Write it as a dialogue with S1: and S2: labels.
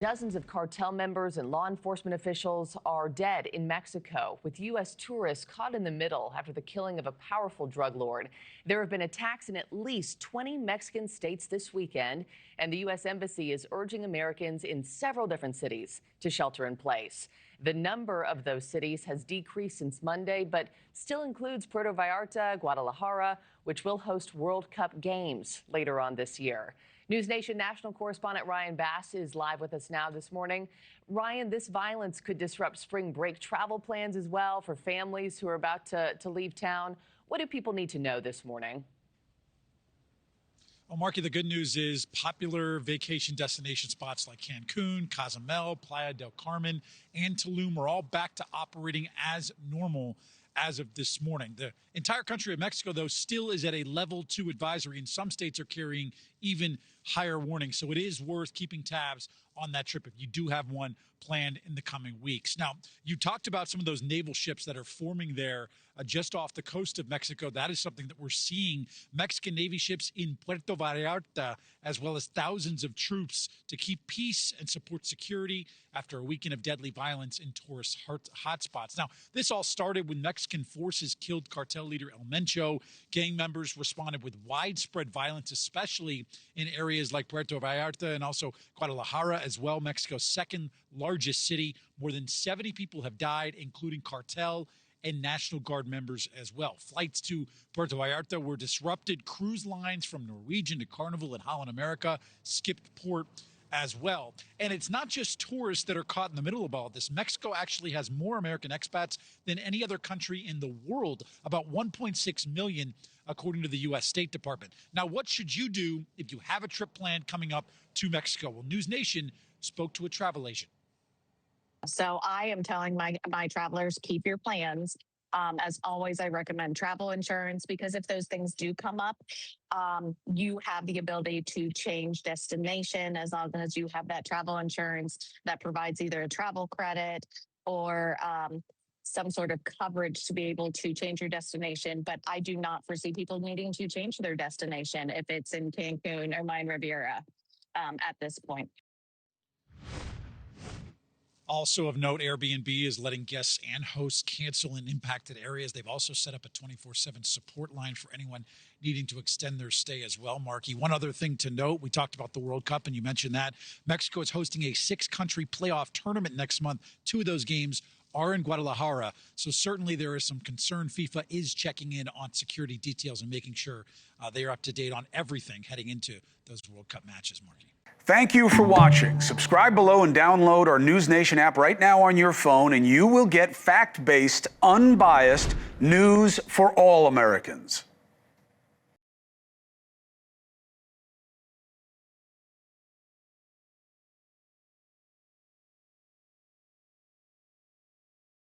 S1: Dozens of cartel members and law enforcement officials are dead in Mexico, with U.S. tourists caught in the middle after the killing of a powerful drug lord. There have been attacks in at least 20 Mexican states this weekend, and the U.S. Embassy is urging Americans in several different cities to shelter in place. The number of those cities has decreased since Monday, but still includes Puerto Vallarta, Guadalajara, which will host World Cup games later on this year. NewsNation national correspondent Ryan Bass is live with us now this morning. Ryan, this violence could disrupt spring break travel plans as well for families who are about to leave town. What do people need to know this morning?
S2: Well, Markie, the good news is popular vacation destination spots like Cancun, Cozumel, Playa del Carmen, and Tulum are all back to operating as normal as of this morning. The entire country of Mexico, though, still is at a level 2 advisory, and some states are carrying even higher warnings. So it is worth keeping tabs on that trip if you do have one planned in the coming weeks. Now, you talked about some of those naval ships that are forming there just off the coast of Mexico. That is something that we're seeing. Mexican Navy ships in Puerto Vallarta, as well as thousands of troops to keep peace and support security after a weekend of deadly violence in tourist hotspots. Now, this all started when Mexican forces killed cartel leader El Mencho. Gang members responded with widespread violence, especially in areas like Puerto Vallarta and also Guadalajara as well, Mexico's second largest city. More than 70 people have died, including cartel and National Guard members as well. Flights to Puerto Vallarta were disrupted. Cruise lines from Norwegian to Carnival and Holland America skipped port as well. And it's not just tourists that are caught in the middle of all this. Mexico actually has more American expats than any other country in the world, about 1.6 million, according to the U.S. State Department. Now, what should you do if you have a trip planned coming up to Mexico? Well, NewsNation spoke to a travel agent.
S3: So I am telling my travelers, keep your plans. As always, I recommend travel insurance because if those things do come up, you have the ability to change destination as long as you have that travel insurance that provides either a travel credit or some sort of coverage to be able to change your destination. But I do not foresee people needing to change their destination if it's in Cancun or Mayan Riviera at this point.
S2: Also of note, Airbnb is letting guests and hosts cancel in impacted areas. They've also set up a 24/7 support line for anyone needing to extend their stay as well, Markie. One other thing to note, we talked about the World Cup, and you mentioned that. Mexico is hosting a 6-country playoff tournament next month. 2 of those games are in Guadalajara. So certainly there is some concern. FIFA is checking in on security details and making sure they are up to date on everything heading into those World Cup matches, Markie.
S4: Thank you for watching. Subscribe below and download our NewsNation app right now on your phone, and you will get fact-based, unbiased news for all Americans.